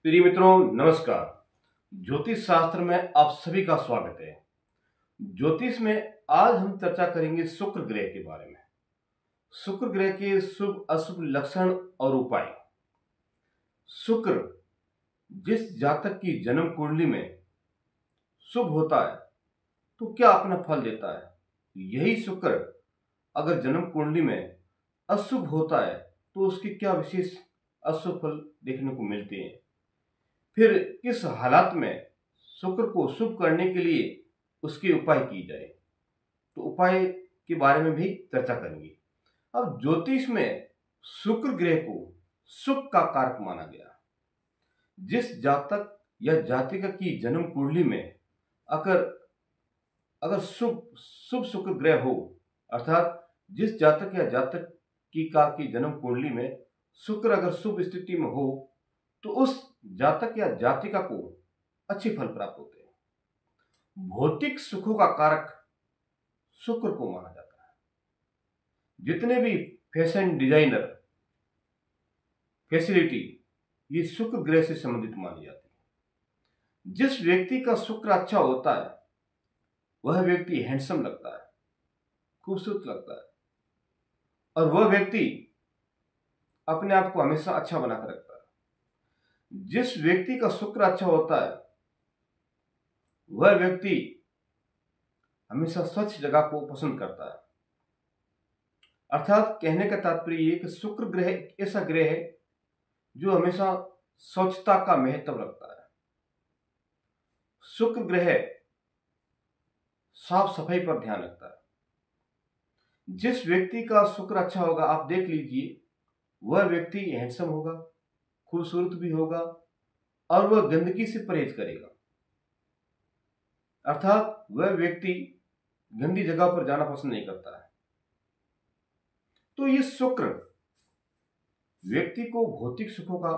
प्रिय मित्रों, नमस्कार। ज्योतिष शास्त्र में आप सभी का स्वागत है। ज्योतिष में आज हम चर्चा करेंगे शुक्र ग्रह के बारे में। शुक्र ग्रह के शुभ अशुभ लक्षण और उपाय। शुक्र जिस जातक की जन्म कुंडली में शुभ होता है तो क्या अपना फल देता है, यही शुक्र अगर जन्म कुंडली में अशुभ होता है तो उसके क्या विशेष अशुभ फल देखने को मिलते हैं। फिर किस हालात में शुक्र को शुभ करने के लिए उसके उपाय की जाए, तो उपाय के बारे में भी चर्चा करेंगे। अब ज्योतिष में शुक्र ग्रह को सुख का कारक माना गया। जिस जातक या जातिका की जन्म कुंडली में अगर अगर शुभ शुभ शुक्र ग्रह हो, अर्थात जिस जातक या जातक की जन्म कुंडली में शुक्र अगर शुभ स्थिति में हो तो उस जातक या जातिका को अच्छे फल प्राप्त होते हैं। भौतिक सुखों का कारक शुक्र को माना जाता है। जितने भी फैशन डिजाइनर फैसिलिटी ये शुक्र ग्रह से संबंधित मानी जाती है। जिस व्यक्ति का शुक्र अच्छा होता है वह व्यक्ति हैंडसम लगता है, खूबसूरत लगता है, और वह व्यक्ति अपने आप को हमेशा अच्छा बनाकर रखता है। जिस व्यक्ति का शुक्र अच्छा होता है वह व्यक्ति हमेशा स्वच्छ जगह को पसंद करता है। अर्थात कहने का तात्पर्य ये कि शुक्र ग्रह एक ऐसा ग्रह है जो हमेशा स्वच्छता का महत्व रखता है। शुक्र ग्रह साफ सफाई पर ध्यान रखता है। जिस व्यक्ति का शुक्र अच्छा होगा, आप देख लीजिए, वह व्यक्ति हैंडसम होगा, खूबसूरत भी होगा, और वह गंदगी से परहेज करेगा। अर्थात वह व्यक्ति गंदी जगह पर जाना पसंद नहीं करता है। तो ये शुक्र व्यक्ति को भौतिक सुखों का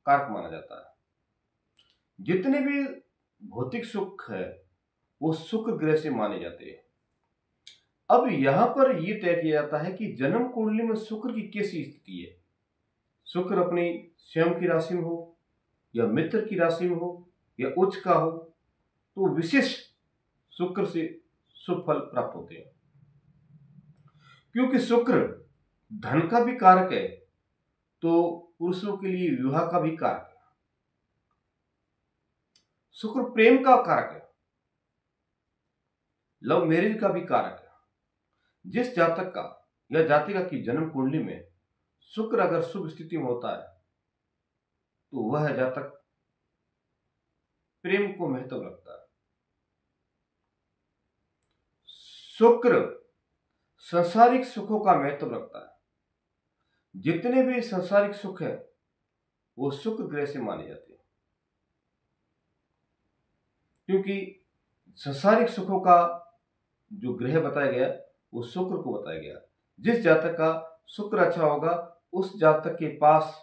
कारक माना जाता है। जितने भी भौतिक सुख है वो शुक्र ग्रह से माने जाते हैं। अब यहां पर यह तय किया जाता है कि जन्म कुंडली में शुक्र की कैसी स्थिति है। शुक्र अपनी स्वयं की राशि में हो या मित्र की राशि में हो या उच्च का हो तो विशेष शुक्र से शुभ फल प्राप्त होते हैं। क्योंकि शुक्र धन का भी कारक है तो पुरुषों के लिए विवाह का भी कारक है। शुक्र प्रेम का कारक है, लव मैरिज का भी कारक है। जिस जातक का या जातिका की जन्म कुंडली में शुक्र अगर शुभ स्थिति में होता है तो वह जातक प्रेम को महत्व रखता है। शुक्र सांसारिक सुखों का महत्व रखता है। जितने भी सांसारिक सुख है वो शुक्र ग्रह से माने जाते हैं। क्योंकि सांसारिक सुखों का जो ग्रह बताया गया वो शुक्र को बताया गया। जिस जातक का शुक्र अच्छा होगा उस जातक के पास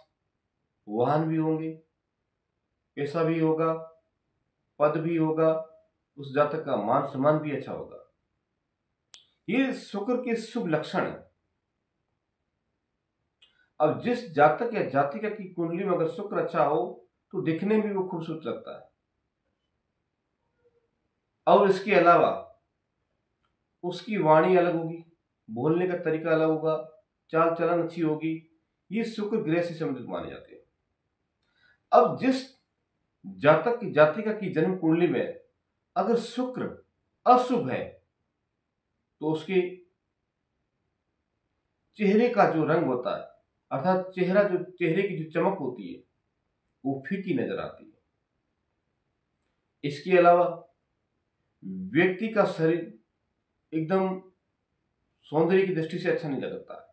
वाहन भी होंगे, पैसा भी होगा, पद भी होगा, उस जातक का मान सम्मान भी अच्छा होगा। ये शुक्र के शुभ लक्षण है। अब जिस जातक या जातिका की कुंडली में अगर शुक्र अच्छा हो तो दिखने में भी वो खूबसूरत लगता है, और इसके अलावा उसकी वाणी अलग होगी, बोलने का तरीका अलग होगा, चाल चलन अच्छी होगी। ये शुक्र ग्रह से संबंधित माने जाते हैं। अब जिस जातक की जातिका की जन्म कुंडली में अगर शुक्र अशुभ है तो उसके चेहरे का जो रंग होता है, अर्थात चेहरे की जो चमक होती है वो फीकी नजर आती है। इसके अलावा व्यक्ति का शरीर एकदम सौंदर्य की दृष्टि से अच्छा नहीं लगता।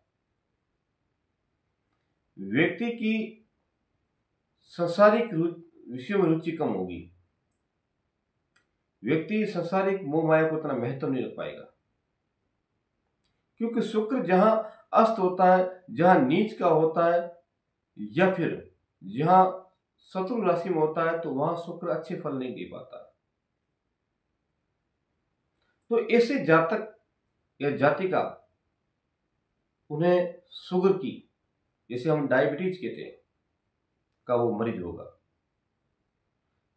व्यक्ति की सांसारिक विषयों में रुचि कम होगी। व्यक्ति सांसारिक मोह माया को उतना महत्व नहीं रख पाएगा। क्योंकि शुक्र जहां अस्त होता है, जहां नीच का होता है, या फिर जहां शत्रु राशि में होता है तो वहां शुक्र अच्छे फल नहीं दे पाता। तो ऐसे जातक या जातिका उन्हें शुगर की, जैसे हम डायबिटीज कहते हैं, का वो मरीज होगा।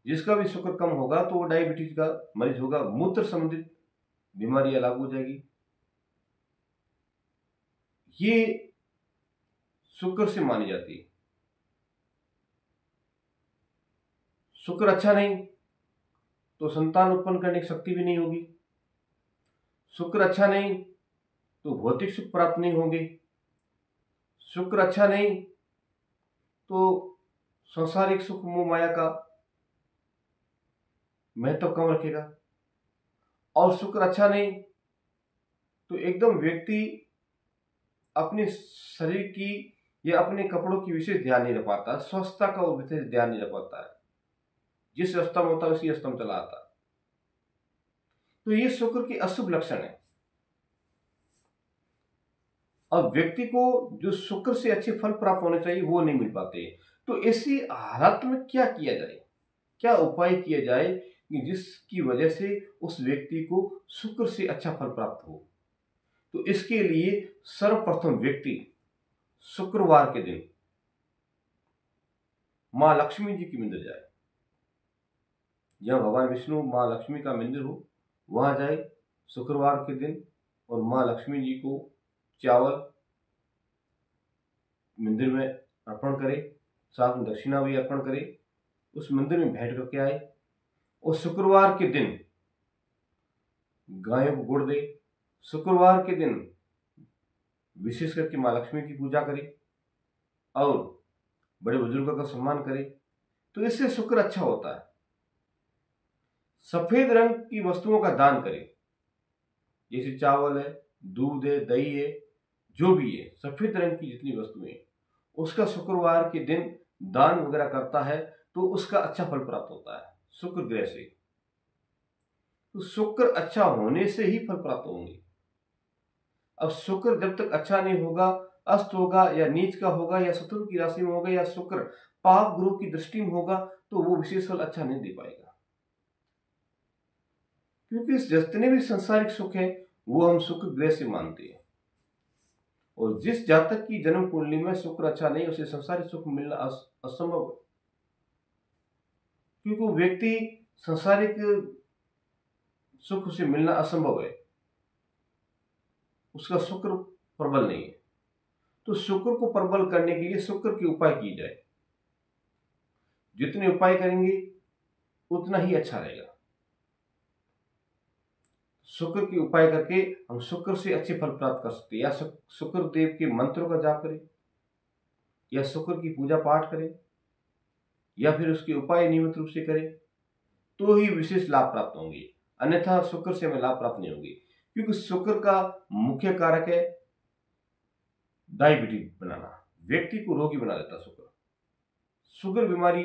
जिसका भी शुक्र कम होगा तो वो डायबिटीज का मरीज होगा। मूत्र संबंधित बीमारियां लागू हो जाएगी। ये शुक्र से मानी जाती है। शुक्र अच्छा नहीं तो संतान उत्पन्न करने की शक्ति भी नहीं होगी। शुक्र अच्छा नहीं तो भौतिक सुख प्राप्त नहीं होंगे। शुक्र अच्छा नहीं तो सांसारिक सुख मोह माया का महत्व कम रखेगा। और शुक्र अच्छा नहीं तो एकदम व्यक्ति अपने शरीर की या अपने कपड़ों की विशेष ध्यान नहीं रख पाता, स्वच्छता का वो विशेष ध्यान नहीं रख पाता है। जिस अवस्था में होता है उसी अवस्था में चला आता है। तो ये शुक्र की अशुभ लक्षण है। अब व्यक्ति को जो शुक्र से अच्छे फल प्राप्त होने चाहिए वो नहीं मिल पाते। तो ऐसी हालत में क्या किया जाए, क्या उपाय किया जाए कि जिसकी वजह से उस व्यक्ति को शुक्र से अच्छा फल प्राप्त हो। तो इसके लिए सर्वप्रथम व्यक्ति शुक्रवार के दिन मां लक्ष्मी जी की मंदिर जाए। जहां भगवान विष्णु मां लक्ष्मी का मंदिर हो वहां जाए शुक्रवार के दिन, और मां लक्ष्मी जी को चावल मंदिर में अर्पण करे, साथ में दक्षिणा भी अर्पण करे, उस मंदिर में भेंट करके आए। और शुक्रवार के दिन गायों को गुड़ दे। शुक्रवार के दिन विशेष करके मां लक्ष्मी की पूजा करे और बड़े बुजुर्गों का सम्मान करे। तो इससे शुक्र अच्छा होता है। सफेद रंग की वस्तुओं का दान करे, जैसे चावल है, दूध है, दही है, जो भी है सफेद रंग की जितनी वस्तुएं उसका शुक्रवार के दिन दान वगैरह करता है तो उसका अच्छा फल प्राप्त होता है शुक्र ग्रह से। तो शुक्र अच्छा होने से ही फल प्राप्त होंगे। अब शुक्र जब तक अच्छा नहीं होगा, अस्त होगा या नीच का होगा या शत्रु की राशि में होगा या शुक्र पाप ग्रह की दृष्टि में होगा तो वो विशेष फल अच्छा नहीं दे पाएगा। क्योंकि जितने भी संसारिक सुख है वो हम शुक्र ग्रह से मानते हैं। और जिस जातक की जन्म कुंडली में शुक्र अच्छा नहीं उसे संसारिक सुख मिलना असंभव है। क्योंकि वो व्यक्ति संसारिक सुख उसे मिलना असंभव है, उसका शुक्र प्रबल नहीं है। तो शुक्र को प्रबल करने के लिए शुक्र के उपाय किए जाए। जितने उपाय करेंगे उतना ही अच्छा रहेगा। शुक्र के उपाय करके हम शुक्र से अच्छे फल प्राप्त कर सकते हैं। या शुक्र देव के मंत्रों का जाप करें, या शुक्र की पूजा पाठ करें, या फिर उसके उपाय नियमित रूप से करें तो ही विशेष लाभ प्राप्त होंगे। अन्यथा शुक्र से हमें लाभ प्राप्त नहीं होंगे। क्योंकि शुक्र का मुख्य कारक है डायबिटीज बनाना, व्यक्ति को रोगी बना देता शुक्र। शुगर बीमारी,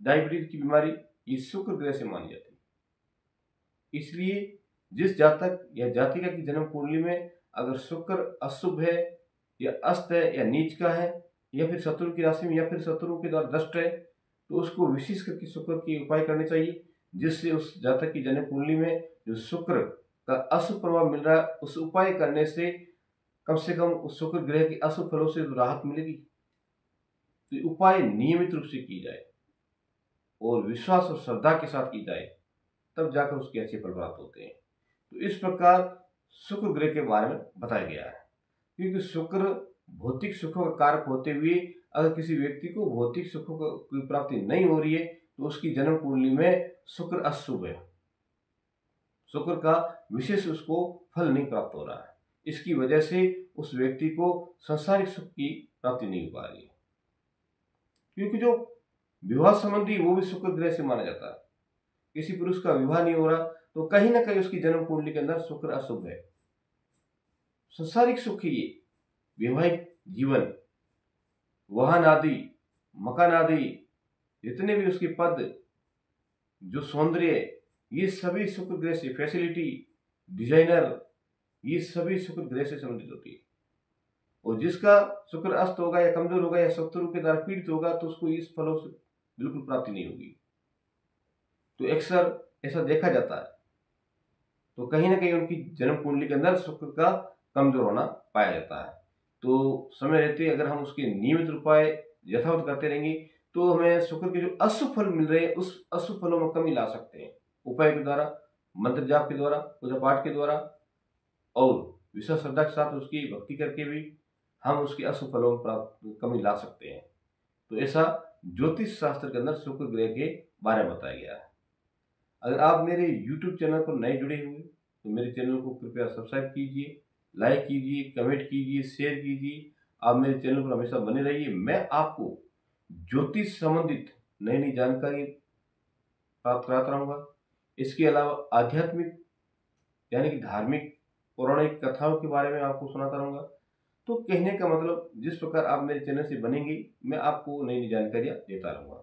डायबिटीज की बीमारी ये शुक्र ग्रह से मानी जाती है। इसलिए जिस जातक या जातिका की जन्म कुंडली में अगर शुक्र अशुभ है या अस्त है या नीच का है या फिर शत्रु की राशि में या फिर शत्रु के द्वारा दष्ट है तो उसको विशेष करके शुक्र के उपाय करने चाहिए, जिससे उस जातक की जन्म कुंडली में जो शुक्र का अशुभ प्रभाव मिल रहा है उस उपाय करने से कम उस शुक्र ग्रह के अशुभ फलों से राहत मिलेगी। तो उपाय नियमित रूप से की जाए और विश्वास और श्रद्धा के साथ की जाए, तब जाकर उसके अच्छे फल प्राप्त होते हैं। तो इस प्रकार शुक्र ग्रह के बारे में बताया गया है। क्योंकि शुक्र भौतिक सुखों का कारक होते हुए अगर किसी व्यक्ति को भौतिक सुखों की प्राप्ति नहीं हो रही है तो उसकी जन्म कुंडली में शुक्र अशुभ है, शुक्र का विशेष उसको फल नहीं प्राप्त हो रहा है। इसकी वजह से उस व्यक्ति को सांसारिक सुख की प्राप्ति नहीं हो पा रही है। क्योंकि जो विवाह संबंधी वो भी शुक्र ग्रह से माना जाता है। किसी पुरुष का विवाह नहीं हो रहा तो कहीं ना कहीं उसकी जन्म कुंडली के अंदर शुक्र अशुभ है। सांसारिक सुख ही वैवाहिक जीवन, वाहन आदि, मकान आदि, जितने भी उसके पद, जो सौंदर्य, ये सभी शुक्र ग्रह से, फैसिलिटी, डिजाइनर, ये सभी शुक्र ग्रह से संबंधित होती है। और जिसका शुक्र अस्त होगा या कमजोर होगा या शत्रु के द्वारा पीड़ित होगा तो उसको इस फलों से बिल्कुल प्राप्ति नहीं होगी। तो अक्सर ऐसा देखा जाता है। तो कहीं ना कहीं उनकी जन्म कुंडली के अंदर शुक्र का कमजोर होना पाया जाता है। तो समय रहते अगर हम उसके नियमित उपाय यथावत करते रहेंगे तो हमें शुक्र के जो अशुभ फल मिल रहे हैं उस अशुभ फलों में कमी ला सकते हैं उपाय के द्वारा, मंत्र जाप के द्वारा, पूजा पाठ के द्वारा और विश्वास श्रद्धा के साथ उसकी भक्ति करके भी हम उसके अशुभ फलों में प्राप्त कमी ला सकते हैं। तो ऐसा ज्योतिष शास्त्र के अंदर शुक्र ग्रह के बारे में बताया गया है। अगर आप मेरे YouTube चैनल पर नए जुड़े हुए तो मेरे चैनल को कृपया सब्सक्राइब कीजिए, लाइक कीजिए, कमेंट कीजिए, शेयर कीजिए। आप मेरे चैनल पर हमेशा बने रहिए। मैं आपको ज्योतिष संबंधित नई नई जानकारी प्राप्त कराता रहूँगा। इसके अलावा आध्यात्मिक यानी कि धार्मिक पौराणिक कथाओं के बारे में आपको सुनाता रहूँगा। तो कहने का मतलब जिस प्रकार आप मेरे चैनल से बनेंगे मैं आपको नई नई जानकारियाँ देता रहूँगा।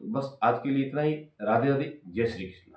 तो बस आज के लिए इतना ही। राधे राधे, जय श्री कृष्ण।